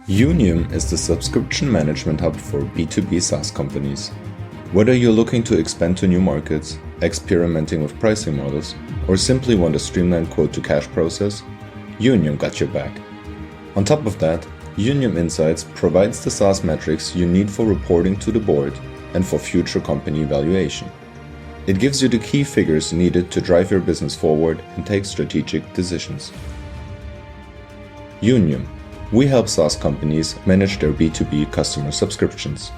Unium is the subscription management hub for B2B SaaS companies. Whether you're looking to expand to new markets, experimenting with pricing models, or simply want a streamlined quote-to-cash process, Unium got your back. On top of that, Unium Insights provides the SaaS metrics you need for reporting to the board and for future company evaluation. It gives you the key figures needed to drive your business forward and take strategic decisions. Unium. We help SaaS companies manage their B2B customer subscriptions.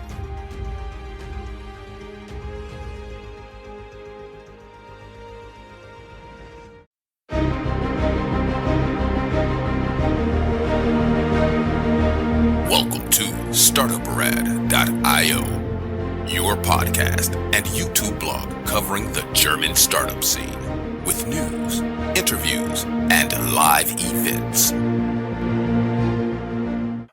Welcome to Startuprad.io, your podcast and YouTube blog covering the German startup scene with news, interviews, and live events.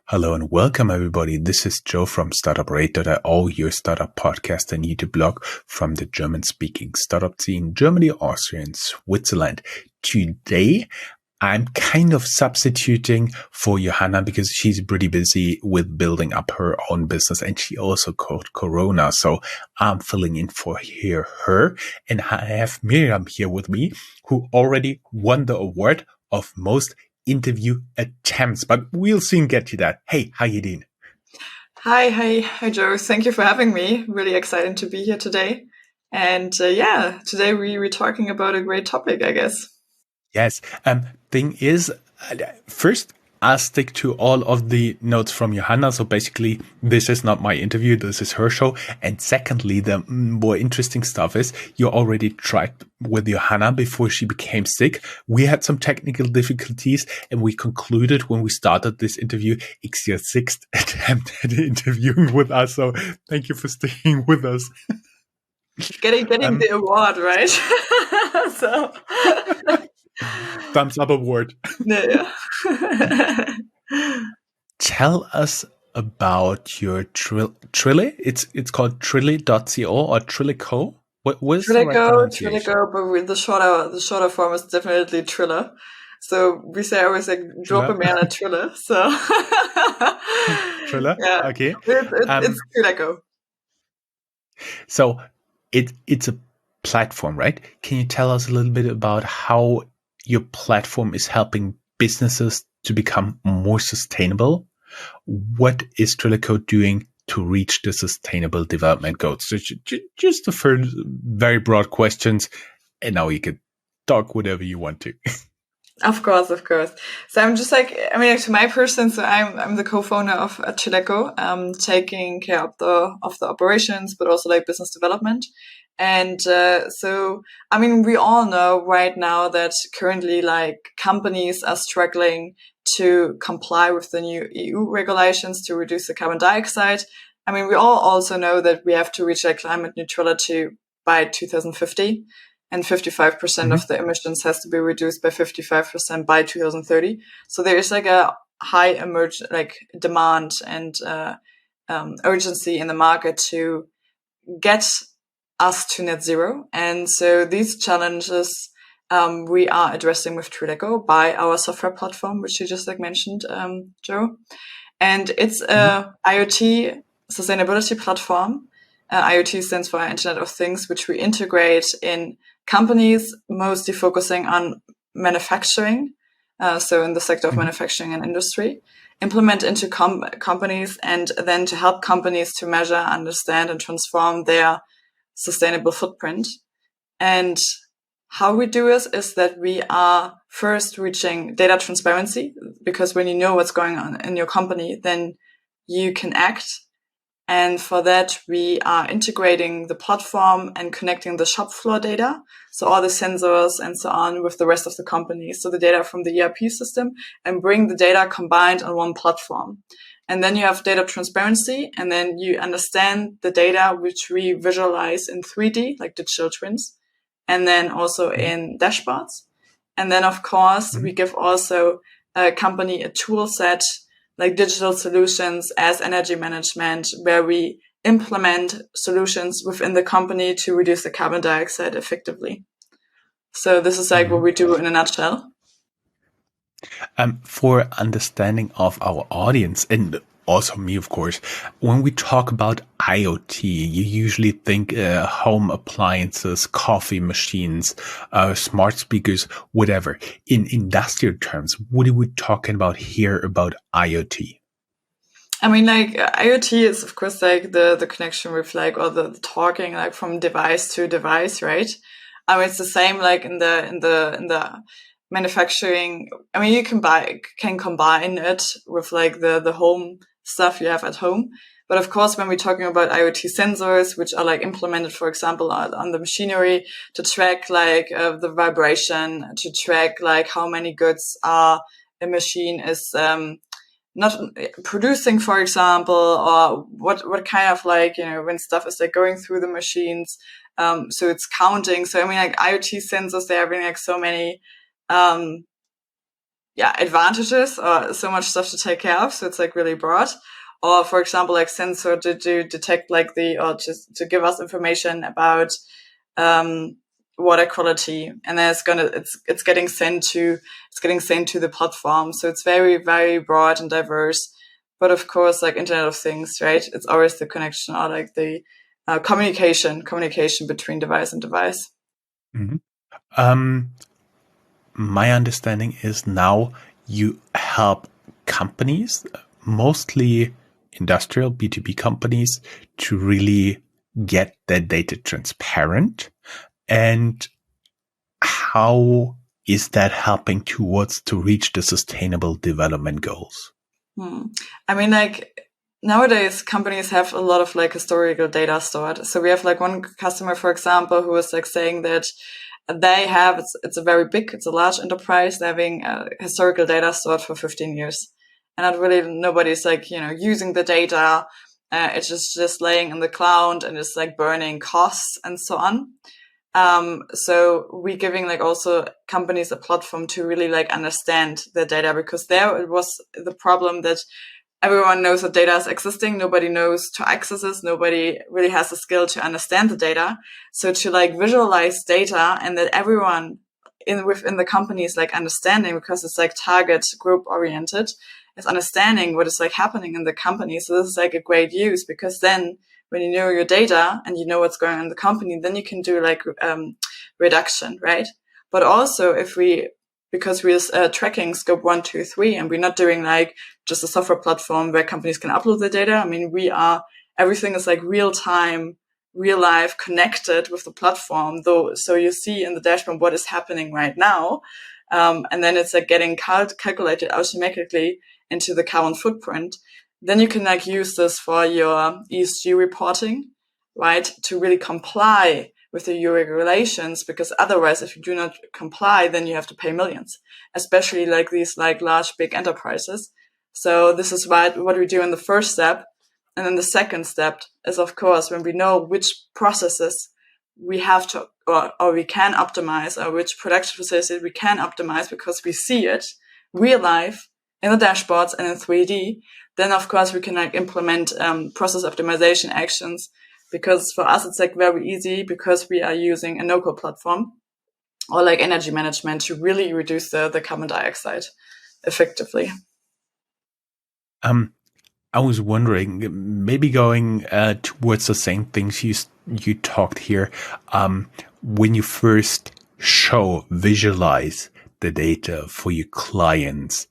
Hello and welcome everybody. This is Joe from Startuprad.io, your startup podcast and YouTube blog from the German-speaking startup scene, Germany, Austria, and Switzerland. Today, I'm kind of substituting for Johanna because she's pretty busy with building up her own business and she also caught Corona. So I'm filling in for her. And I have Miriam here with me who already won the award of most interview attempts, but we'll soon get to that. Hey, how you doing? Hi, Joe. Thank you for having me. Really excited to be here today. And today we're talking about a great topic, I guess. Yes. Thing is, first, I'll stick to all of the notes from Johanna. So basically, this is not my interview. This is her show. And secondly, the more interesting stuff is you already tried with Johanna before she became sick. We had some technical difficulties and we concluded when we started this interview, it's your sixth attempt at interviewing with us. So thank you for sticking with us. Getting the award, right? So... Thumbs up award. Yeah. Tell us about your Trille. It's called Trille.co or Trilleco. What is the right pronunciation? Trilleco, but with the shorter form is definitely Trille. So we say always like drop me on a Trille. So Trille? Yeah. Okay. It's Trilleco. So it's a platform, right? Can you tell us a little bit about how your platform is helping businesses to become more sustainable? What is Trilleco doing to reach the sustainable development goals? So just the first very broad questions, and now you can talk whatever you want to. Of course. So I'm just to my person, so I'm the co-founder of Trilleco, taking care of the operations, but also like business development. And we all know right now that currently like companies are struggling to comply with the new EU regulations to reduce the carbon dioxide. I mean, we all also know that we have to reach like climate neutrality by 2050 and 55% of the emissions has to be reduced by 55% by 2030. So there is like a high demand and urgency in the market to get us to net zero. And so these challenges we are addressing with Trilleco by our software platform, which you just mentioned, Joe. And it's a IoT sustainability platform. IoT stands for Internet of Things, which we integrate in companies, mostly focusing on manufacturing. So in the sector of manufacturing and industry, implement into companies and then to help companies to measure, understand, and transform their sustainable footprint. And how we do this is that we are first reaching data transparency, because when you know what's going on in your company, then you can act. And for that, we are integrating the platform and connecting the shop floor data, so all the sensors and so on, with the rest of the company. So the data from the ERP system, and bring the data combined on one platform. And then you have data transparency, and then you understand the data, which we visualize in 3D, like digital twins, and then also in dashboards. And then, of course, we give also a company a tool set, like digital solutions as energy management, where we implement solutions within the company to reduce the carbon dioxide effectively. So this is like what we do in a nutshell. For understanding of our audience and also me, of course, when we talk about IoT, you usually think home appliances, coffee machines, smart speakers, whatever. In industrial terms, what are we talking about here about IoT? I mean, like IoT is of course like the connection with like, or the talking like from device to device, right? I mean, it's the same like in the manufacturing. I mean, you can combine it with like the home stuff you have at home. But of course, when we're talking about IoT sensors, which are like implemented, for example, on the machinery to track like the vibration, to track like how many goods a machine is not producing, for example, or what kind of like, when stuff is like going through the machines. So it's counting. So I mean, like IoT sensors, they having like so many, advantages or so much stuff to take care of. So it's like really broad. Or for example, like sensor to detect like or just to give us information about, water quality, and then it's getting sent to the platform. So it's very, very broad and diverse. But of course, like Internet of Things, right? It's always the connection or like the communication between device and device. Mm-hmm. My understanding is now you help companies, mostly industrial B2B companies, to really get their data transparent. And how is that helping towards to reach the sustainable development goals? I mean, like nowadays companies have a lot of like historical data stored. So we have like one customer, for example, who was like saying that they have, it's a large enterprise. They're having historical data stored for 15 years. And not really, nobody's like, using the data. It's just laying in the cloud and it's like burning costs and so on. So we're giving like also companies a platform to really like understand the data, because there it was the problem that everyone knows that data is existing. Nobody knows to access it. Nobody really has the skill to understand the data. So to like visualize data and that everyone within the company is like understanding, because it's like target group oriented, is understanding what is like happening in the company. So this is like a great use, because then when you know your data and you know what's going on in the company, then you can do like reduction, right? But also because we're tracking scope 1, 2, 3, and we're not doing like just a software platform where companies can upload the data. I mean, everything is like real time, real life connected with the platform though. So you see in the dashboard what is happening right now. And then it's like getting calculated automatically into the carbon footprint. Then you can like use this for your ESG reporting, right? To really comply with the EU regulations, because otherwise, if you do not comply, then you have to pay millions, especially like these like large, big enterprises. So this is what we do in the first step. And then the second step is, of course, when we know which processes we have to, or we can optimize, or which production facilities we can optimize because we see it real life in the dashboards and in 3D, then of course we can like implement process optimization actions, because for us it's like very easy, because we are using a no-code platform or like energy management to really reduce the carbon dioxide effectively. I was wondering, maybe going towards the same things you talked here, when you first visualize the data for your clients,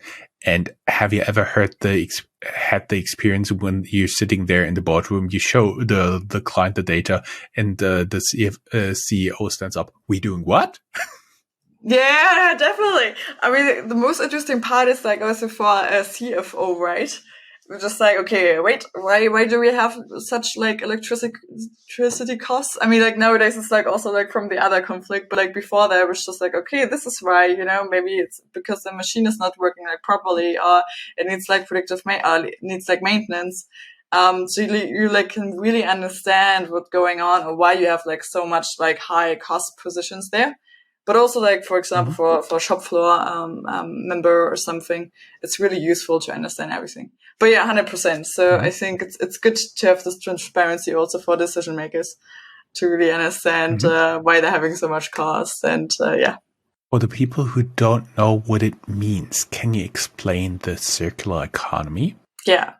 and have you ever had the experience when you're sitting there in the boardroom, you show the client the data, and the CEO stands up, "We doing what?" Yeah, definitely. I mean, the most interesting part is like also for a CFO, right? We're just like, okay, wait, why do we have such like electricity costs? I mean, like nowadays it's like also like from the other conflict, but like before that it was just like, okay, this is why, maybe it's because the machine is not working like properly, or it needs like it needs like maintenance. So you like can really understand what's going on, or why you have like so much like high cost positions there. But also, like, for example, for a shop floor member or something, it's really useful to understand everything. But yeah, 100%. So I think it's good to have this transparency also for decision makers to really understand why they're having so much cost. And yeah. For the people who don't know what it means, can you explain the circular economy? Yeah.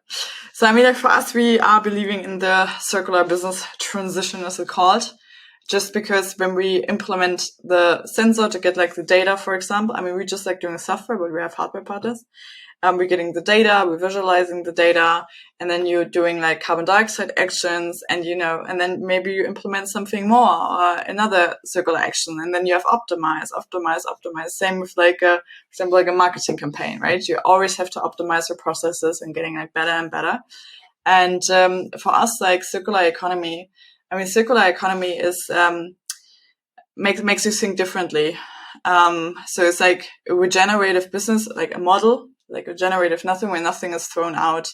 So, I mean, like for us, we are believing in the circular business transition, as it's called, just because when we implement the sensor to get like the data, for example, I mean, we're just like doing software, but we have hardware partners. We're getting the data, we're visualizing the data, and then you're doing like carbon dioxide actions, and and then maybe you implement something more or another circular action, and then you have optimize. Same with like for example, like a marketing campaign, right? You always have to optimize your processes and getting like better and better. And for us, like circular economy, I mean, circular economy is makes you think differently. So it's like a regenerative business, like a model, like a generative nothing where nothing is thrown out.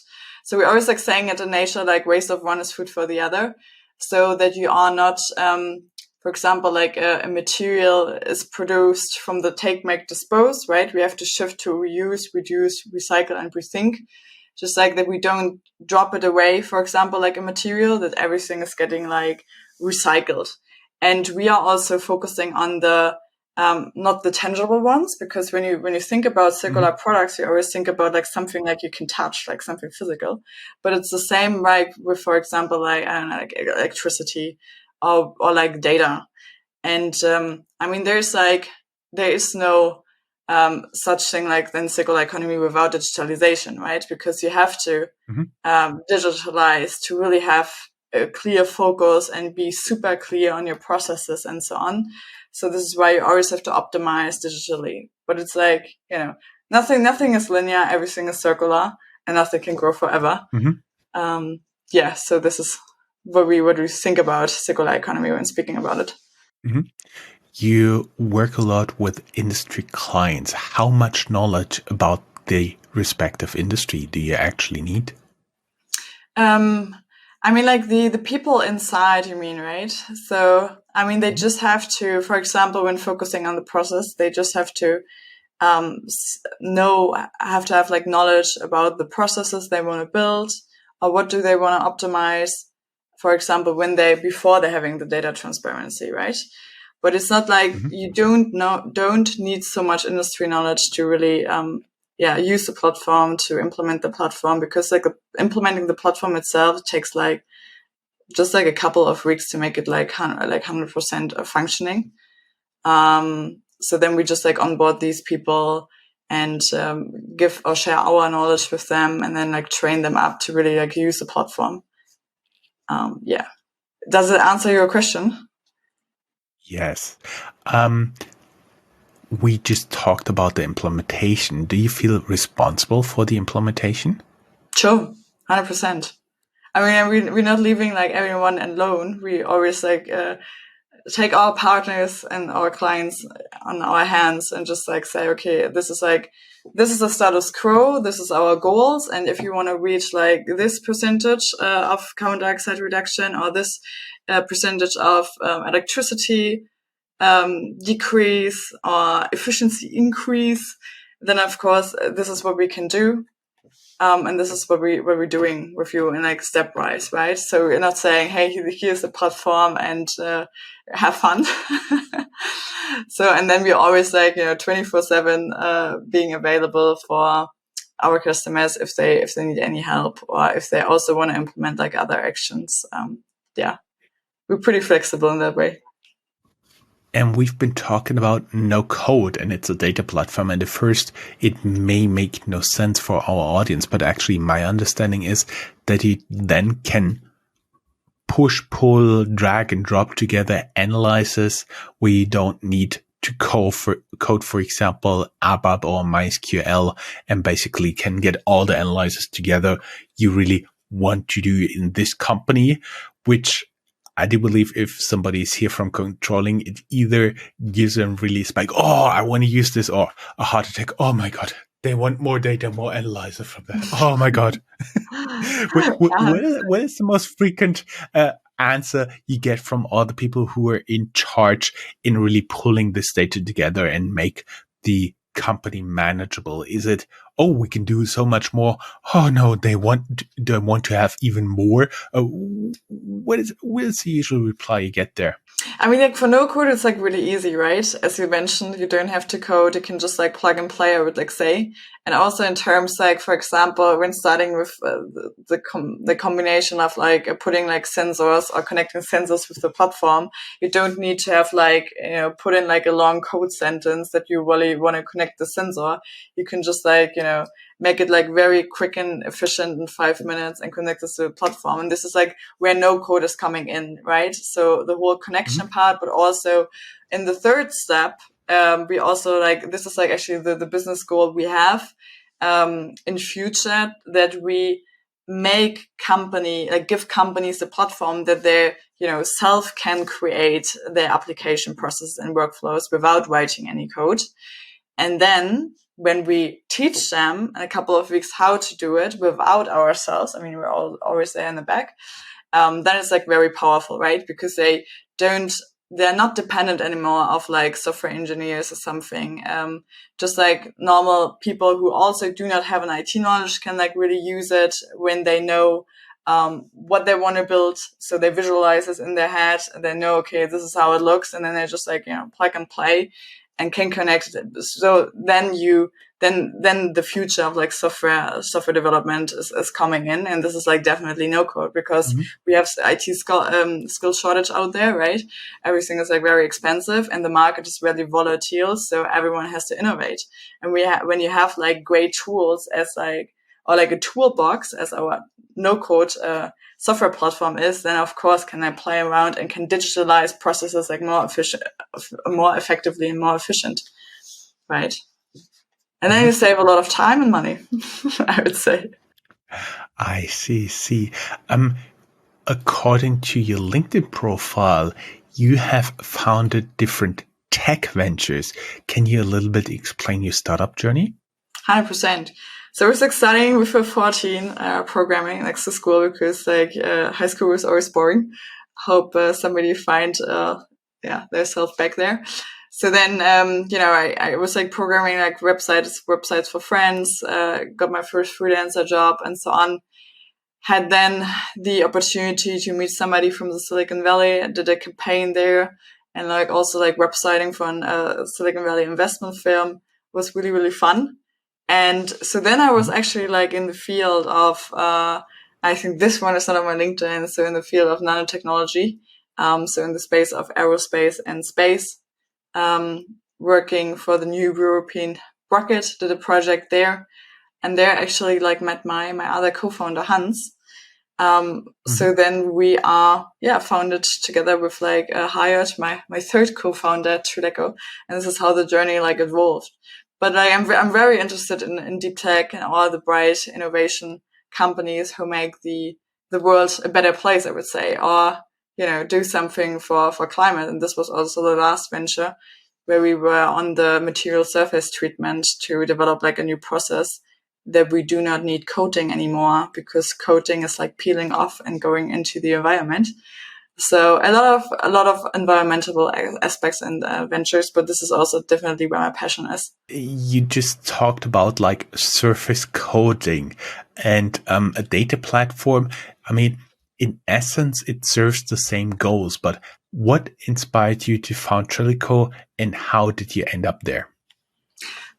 So we're always like saying it in nature, like waste of one is food for the other, so that you are not, for example, like a material is produced from the take, make, dispose, right? We have to shift to reuse, reduce, recycle, and rethink. Just like that we don't drop it away, for example, like a material, that everything is getting like recycled. And we are also focusing on the not the tangible ones, because when you think about circular products, you always think about like something like you can touch, like something physical. But it's the same, like with, for example, like I don't know, like electricity or like data. And I mean, there is no such thing like then circular economy without digitalization, right? Because you have to digitalize to really have a clear focus and be super clear on your processes and so on. So this is why you always have to optimize digitally. But it's like, nothing is linear, everything is circular, and nothing can grow forever. So this is what we think about circular economy when speaking about it. You work a lot with industry clients. How much knowledge about the respective industry do you actually need? I mean, like the people inside, you mean, right? So, I mean, they just have to, for example, when focusing on the process, they just have to have like knowledge about the processes they want to build, or what do they want to optimize, for example, before they're having the data transparency, right? But it's not like you don't need so much industry knowledge to really use the platform, to implement the platform, because like implementing the platform itself takes like just like a couple of weeks to make it like 100% functioning. So then we just like onboard these people and give or share our knowledge with them, and then like train them up to really like use the platform. Does it answer your question? Yes. We just talked about the implementation. Do you feel responsible for the implementation? Sure, 100%. I mean, we're not leaving like everyone alone. We always like take our partners and our clients on our hands and just like say, okay, this is the status quo. This is our goals. And if you want to reach like this percentage of carbon dioxide reduction, or this percentage of electricity decrease or efficiency increase, then of course this is what we can do. And this is what we're doing with you in like stepwise, right? So we're not saying, hey, here's the platform and have fun. So, and then we're always like, 24/7 being available for our customers if they need any help, or if they also want to implement like other actions. We're pretty flexible in that way. And we've been talking about no code, and it's a data platform. And at first, it may make no sense for our audience, but actually my understanding is that you then can push, pull, drag and drop together analyzes where you don't need to code, for example, ABAP or MySQL, and basically can get all the analyzes together you really want to do in this company, which I do believe if somebody is here from controlling, it either gives them really spike, oh, I want to use this, or a heart attack, oh my God, they want more data, more analyzer from that. Oh my God. What is the most frequent answer you get from all the people who are in charge in really pulling this data together and make the company manageable? Is it, oh, we can do so much more. Oh no, they want to have even more. What's the usual reply you get there? I mean, like for no code, it's like really easy, right? As you mentioned, you don't have to code. You can just like plug and play, I would like say. And also in terms like, for example, when starting with the combination of like putting like sensors or connecting sensors with the platform, you don't need to have like, put in like a long code sentence that you really want to connect the sensor. You can just like, make it like very quick and efficient in 5 minutes and connect this to the platform. And this is like where no code is coming in, right? So the whole connection part, but also in the third step, we also like, this is like actually the business goal we have, in future, that we give companies a platform that they, self can create their application processes and workflows without writing any code. And then when we teach them in a couple of weeks how to do it without ourselves, I mean, we're always there in the back, then it's like very powerful, right? Because they're not dependent anymore of like software engineers or something. Just like normal people who also do not have an IT knowledge can like really use it when they know what they want to build. So they visualize this in their head and they know, okay, this is how it looks. And then they just like, plug and play and can connect it. So then then the future of like software development is coming in. And this is like definitely no code, because we have IT skill shortage out there, right? Everything is like very expensive and the market is really volatile. So everyone has to innovate. And when you have like great tools as like, or like a toolbox as our no code software platform is, then of course can I play around and can digitalize processes like more effectively and more efficient, right? And then you save a lot of time and money, I would say. I see. According to your LinkedIn profile, you have founded different tech ventures. Can you a little bit explain your startup journey? 100%. So I was like studying with 14 programming next to school, because like high school was always boring. Hope somebody find their self back there. So then I was like programming like websites for friends, got my first freelancer job and so on. Had then the opportunity to meet somebody from the Silicon Valley. I did a campaign there, and like also like websiting for a Silicon Valley investment firm was really, really fun. And so then I was actually like in the field of, I think this one is not on my LinkedIn. So in the field of nanotechnology, so in the space of aerospace and space, working for the new European rocket, did a project there. And there actually like met my other co-founder, Hans. So then we are, founded together with like, hired my third co-founder, Trilleco. And this is how the journey like evolved. But I'm very interested in deep tech and all the bright innovation companies who make the world a better place, I would say, or, do something for climate. And this was also the last venture where we were on the material surface treatment to develop like a new process that we do not need coating anymore, because coating is like peeling off and going into the environment. So a lot of environmental aspects and ventures, but this is also definitely where my passion is. You just talked about like surface coding and a data platform. I mean, in essence, it serves the same goals, but what inspired you to found Trilleco and how did you end up there?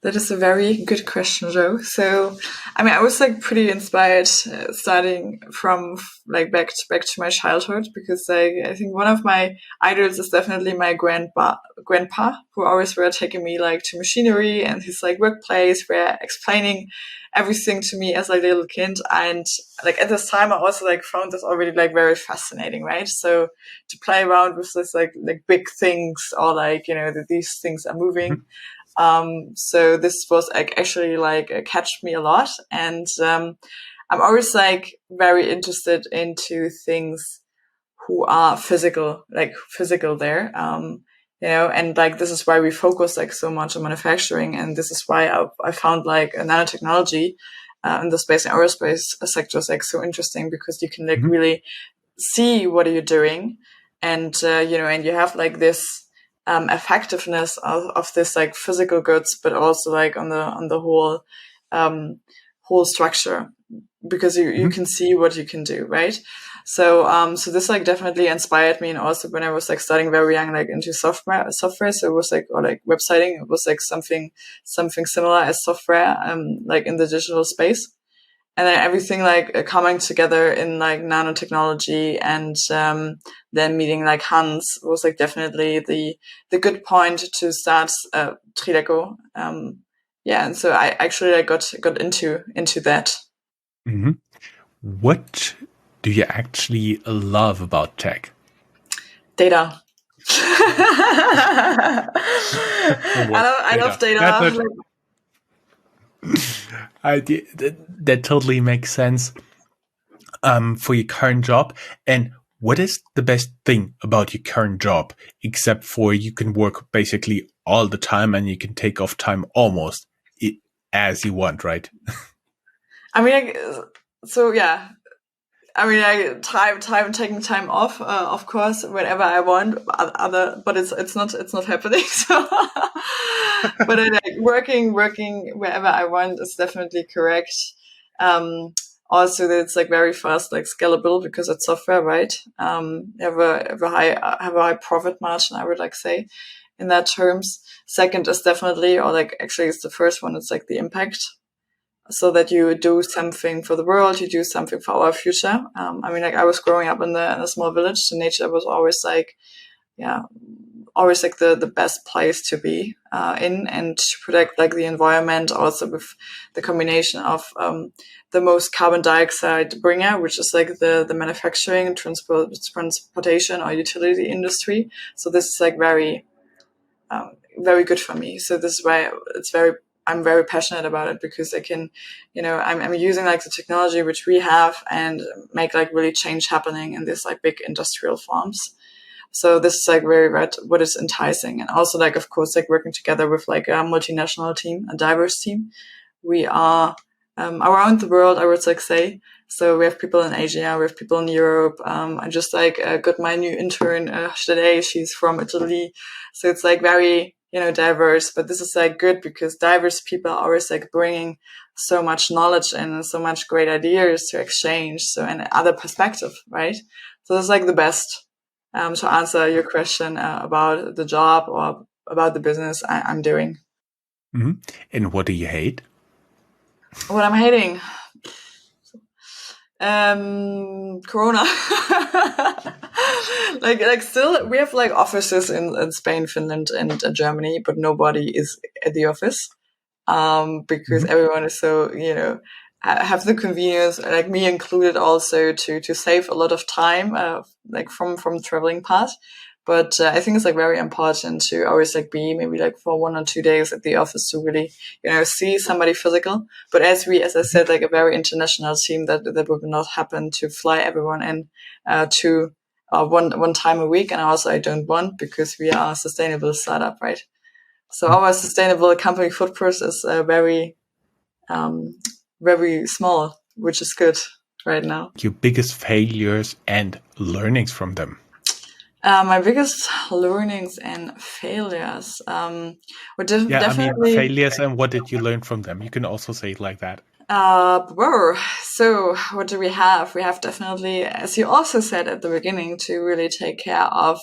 That is a very good question, Joe. So, I mean, I was like pretty inspired starting from like back to my childhood, because like I think one of my idols is definitely my grandpa, who always were taking me like to machinery and his like workplace, were explaining everything to me as like a little kid. And like at this time, I also like found this already like very fascinating, right? So to play around with this like big things, or like that these things are moving. So this was actually like catched me a lot. And, I'm always like very interested into things who are physical there. And like, this is why we focus like so much on manufacturing. And this is why I found like a nanotechnology, in the space and aerospace sector is like so interesting, because you can like really see what are you doing. And, and you have like this, effectiveness of this like physical goods, but also like on the whole whole structure, because you can see what you can do, right? So so this like definitely inspired me. And also when I was like starting very young, like into software, so it was like, or like websiting, it was like something similar as software, like in the digital space. And then everything like coming together in like nanotechnology, and then meeting like Hans was like definitely the good point to start Trilleco. And so I actually like got into that. Mm-hmm. What do you actually love about tech? Data. I love data. That totally makes sense for your current job. And what is the best thing about your current job, except for you can work basically all the time and you can take off time almost as you want, right? I mean, so yeah. I mean, taking time off, of course, whenever I want. But it's not happening. So, but like working wherever I want is definitely correct. Also, it's like very fast, like scalable, because it's software, right? Have a high profit margin, I would like say, in that terms. Second is definitely, or like actually, it's the first one. It's like the impact. So that you do something for the world, you do something for our future. I mean, like I was growing up in a small village, so nature was always like, always like the best place to be in, and to protect like the environment, also with the combination of the most carbon dioxide bringer, which is like the manufacturing, transportation or utility industry. So this is like very good for me. So this is why I'm very passionate about it, because I can, I'm using like the technology which we have and make like really change happening in this like big industrial farms. So this is like very what is enticing. And also like, of course, like working together with like a multinational team, a diverse team. We are around the world, I would like say. So we have people in Asia, we have people in Europe. I just like got my new intern today. She's from Italy. So it's like very, diverse, but this is like good, because diverse people are always like bringing so much knowledge and so much great ideas to exchange. So, and other perspective, right? So that's like the best to answer your question about the job or about the business I'm doing. Mm-hmm. And what do you hate? What I'm hating? Corona. like still we have like offices in Spain, Finland, and Germany, but nobody is at the office because everyone is so have the convenience, like me included, also to save a lot of time like from traveling part. But I think it's like very important to always like be maybe like for 1 or 2 days at the office to really, see somebody physical. But as I said, like a very international team, that would not happen to fly everyone in to one time a week. And also I don't want, because we are a sustainable startup, right? So our sustainable company footprint is very small, which is good right now. Your biggest failures and learnings from them? My biggest learnings and failures were definitely failures, and what did you learn from them? You can also say it like that. So what do we have? We have definitely, as you also said at the beginning, to really take care of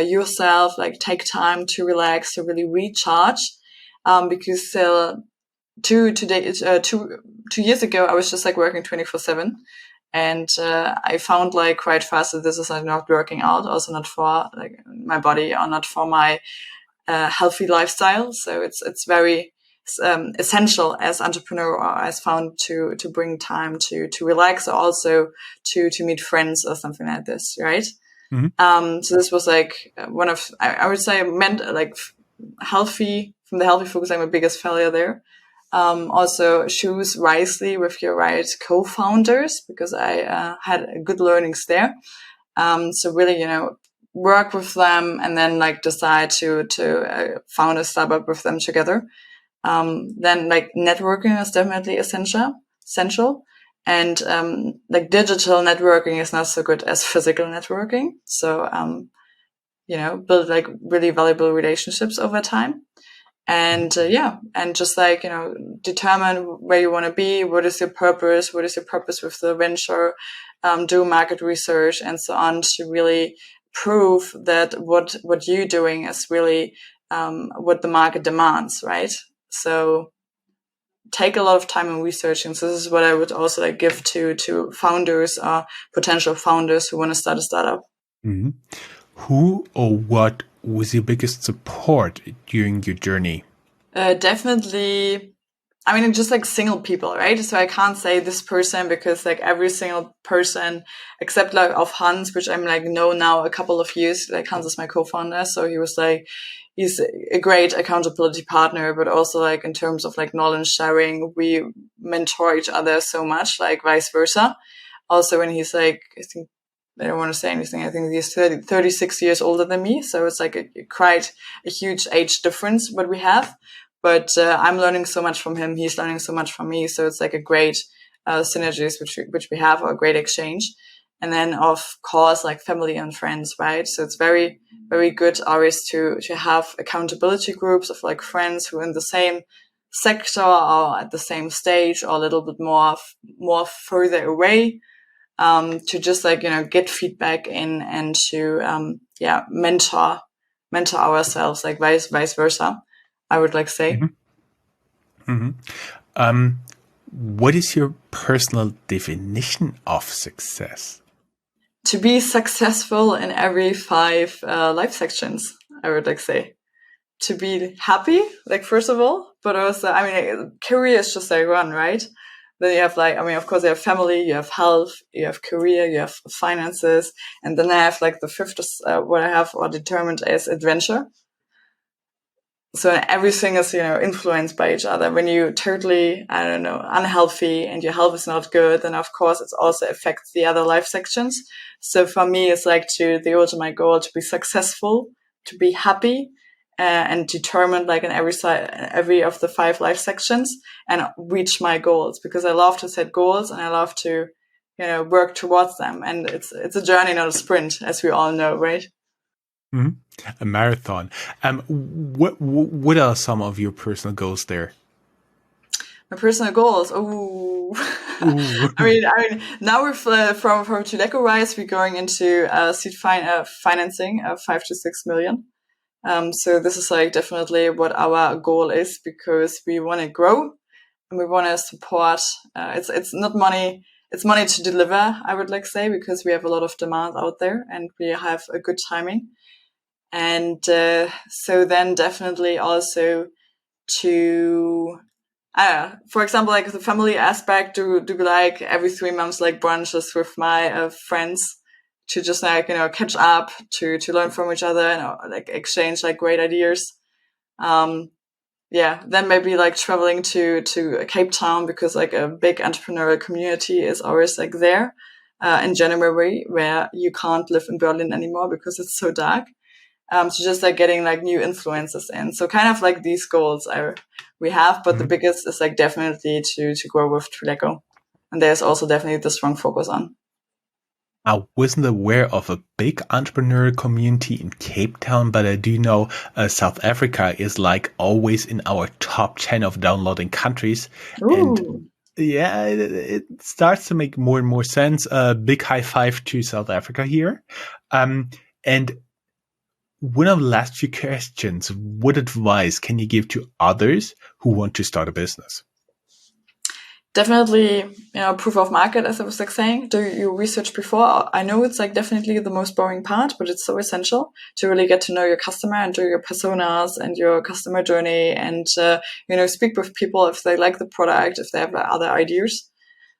yourself, like take time to relax, to really recharge. Because 2 years ago, I was just like working 24/7. And I found like quite fast that this is like not working out, also not for like my body or not for my healthy lifestyle. So it's very essential as entrepreneur, or as found to bring time to relax, or also to meet friends or something like this, right? Mm-hmm. So this was like one of, I would say, like healthy, from the healthy focus, like my biggest failure there. Also choose wisely with your right co-founders, because I had good learnings there. So really, work with them, and then like decide to found a startup with them together. Then like networking is definitely essential. And like digital networking is not so good as physical networking. So build like really valuable relationships over time. And and just like, determine where you want to be. What is your purpose? What is your purpose with the venture? Do market research and so on to really prove that what you're doing is really what the market demands, right? So take a lot of time in researching. So this is what I would also like give to founders or potential founders who want to start a startup. Mm-hmm. Who or what was your biggest support during your journey? Definitely. I mean, just like single people, right? So I can't say this person because like every single person, except like of Hans, which I'm like know now a couple of years, like Hans is my co-founder. So he's a great accountability partner, but also like in terms of like knowledge sharing, we mentor each other so much, like vice versa. Also when he's like, I don't want to say anything. I think he's 36 years older than me. So it's like quite a huge age difference what we have. But I'm learning so much from him. He's learning so much from me. So it's like a great synergies which we have, or a great exchange. And then of course, like family and friends, right? So it's very, very good always to have accountability groups of like friends who are in the same sector or at the same stage or a little bit more further away, to just like, get feedback in and to, mentor ourselves, like vice versa. I would like say. Mm-hmm. What is your personal definition of success? To be successful in every 5 life sections, I would like say. To be happy, like first of all, but also, I mean, career is just like one, right? Then you have like, I mean, of course you have family, you have health, you have career, you have finances. And then I have like the fifth, what I have or determined as adventure. So everything is, influenced by each other. When you totally, unhealthy and your health is not good, then of course it also affects the other life sections. So for me, it's like the ultimate goal to be successful, to be happy, and determined like in every of the 5 life sections and reach my goals, because I love to set goals and I love to, work towards them. And it's a journey, not a sprint, as we all know, right? Mm-hmm. A marathon. What are some of your personal goals there? My personal goals. Oh, I mean, now we're from Trilleco Rise, we're going into seed financing of 5 to 6 million. So this is like definitely what our goal is, because we want to grow and we want to support. It's not money. It's money to deliver, I would like say, because we have a lot of demand out there and we have a good timing. And so then definitely also to, for example, like the family aspect, do like every 3 months, like brunches with my friends to just like, catch up, to learn from each other and like exchange like great ideas. Then maybe like traveling to Cape Town, because like a big entrepreneurial community is always like there in January, where you can't live in Berlin anymore because it's so dark. So just like getting like new influences in. So kind of like these goals we have, but the biggest is like definitely to grow with Trilleco. And there's also definitely the strong focus on. I wasn't aware of a big entrepreneurial community in Cape Town, but I do know South Africa is like always in our top 10 of downloading countries. Ooh. And yeah, it starts to make more and more sense. Big high five to South Africa here. And one of the last few questions, what advice can you give to others who want to start a business? Definitely, proof of market, as I was like saying. Do your research before. I know it's like definitely the most boring part, but it's so essential to really get to know your customer and do your personas and your customer journey, and speak with people if they like the product, if they have other ideas.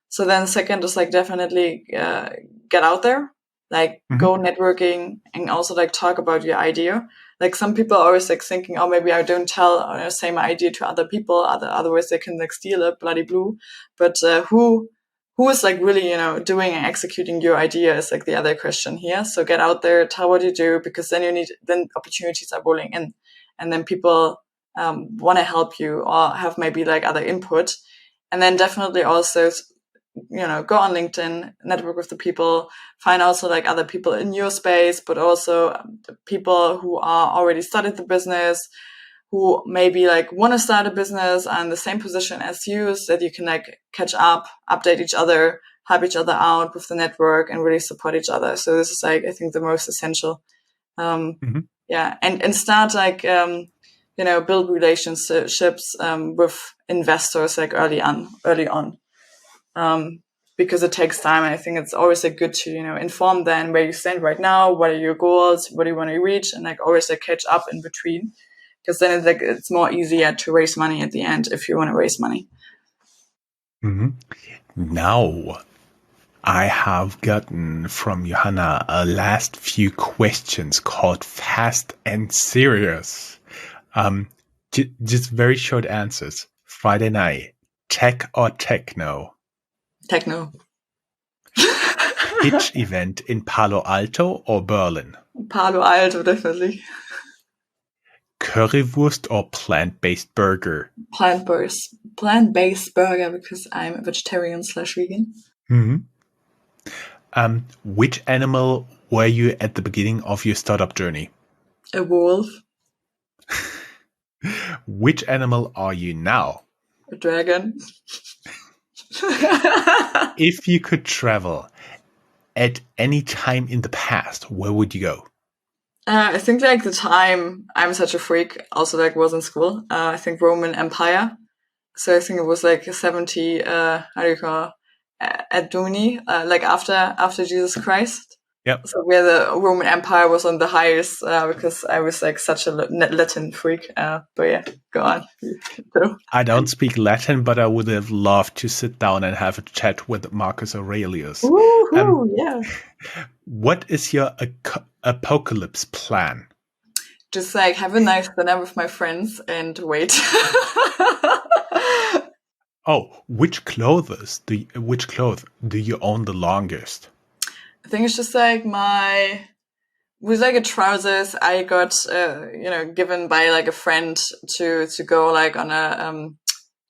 So then second is like definitely get out there, like go networking, and also like talk about your idea. Like some people are always like thinking, oh, maybe I don't say my idea to other people, otherwise they can like steal it, bloody blue. But who is like really, doing and executing your idea is like the other question here. So get out there, tell what you do, because then opportunities are rolling in, and then people want to help you or have maybe like other input. And then definitely also, go on LinkedIn, network with the people, find also like other people in your space, but also people who are already started the business, who maybe like want to start a business and the same position as you, so that you can like catch up, update each other, help each other out with the network, and really support each other. So this is like, I think, the most essential. Yeah, and start like build relationships with investors like early on. Because it takes time. And I think it's always like good to, inform them where you stand right now, what are your goals, what do you want to reach, and like always like catch up in between. Because then it's more easier to raise money at the end if you want to raise money. Now, I have gotten from Johanna a last few questions called Fast and Serious. Just very short answers. Friday night, tech or techno? Techno. Pitch event in Palo Alto or Berlin? Palo Alto, definitely. Currywurst or plant-based burger? Plant-based burger, because I'm a vegetarian/vegan. Which animal were you at the beginning of your startup journey? A wolf. Which animal are you now? A dragon. If you could travel at any time in the past, where would you go? I think like the time I'm such a freak also like was in school. I think Roman Empire. So I think it was like 70, at Domini, like after Jesus Christ. Yep. So where the Roman Empire was on the highest, because I was like such a Latin freak. But yeah, go on. So. I don't speak Latin, but I would have loved to sit down and have a chat with Marcus Aurelius. Yeah. What is your apocalypse plan? Just like have a nice dinner with my friends and wait. Oh, which clothes do you own the longest? I think it's just like with like a trousers I got, given by like a friend to go like on a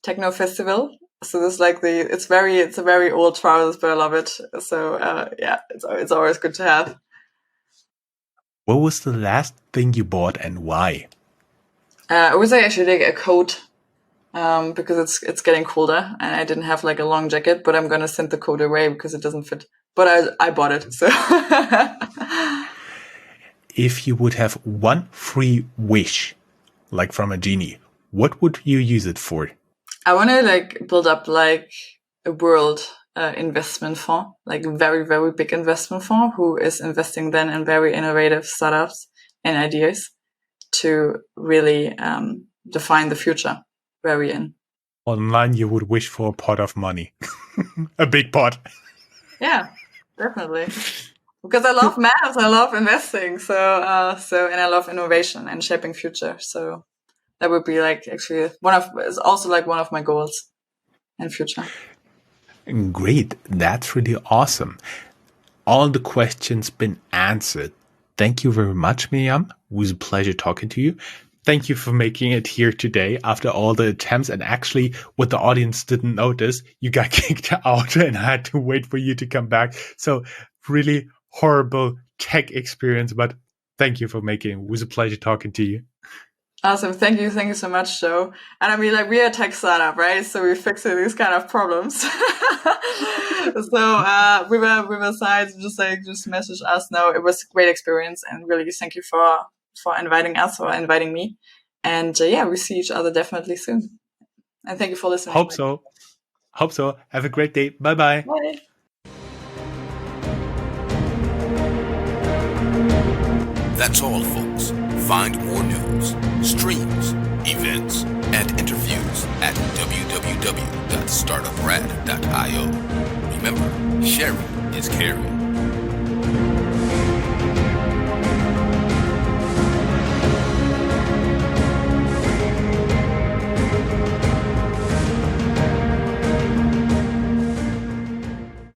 techno festival. So this like it's a very old trousers, but I love it. So yeah, it's always good to have. What was the last thing you bought and why? It was actually like a coat, because it's getting colder and I didn't have like a long jacket, but I'm gonna send the coat away because it doesn't fit. But I bought it. So if you would have one free wish, like from a genie, what would you use it for? I want to like build up like a world investment fund, like a very, very big investment fund who is investing then in very innovative startups and ideas to really define the future where we're in. Online, you would wish for a pot of money, a big pot. Yeah, definitely. Because I love math, I love investing, so and I love innovation and shaping future. So that would be like actually it's also like one of my goals in future. Great, that's really awesome. All the questions been answered. Thank you very much, Miriam. It was a pleasure talking to you. Thank you for making it here today after all the attempts. And actually, what the audience didn't notice, you got kicked out and I had to wait for you to come back. So really horrible tech experience, but thank you for making it. It was a pleasure talking to you. Awesome. Thank you so much, Joe. And I mean, like, we're a tech startup, right? So we're fixing these kind of problems. So with sides, just message us. No, it was a great experience, and really thank you for inviting us or inviting me. And yeah, we see each other definitely soon. And thank you for listening. Hope so. Have a great day. Bye-bye. Bye. That's all, folks. Find more news, streams, events, and interviews at www.startuprad.io. Remember, sharing is caring.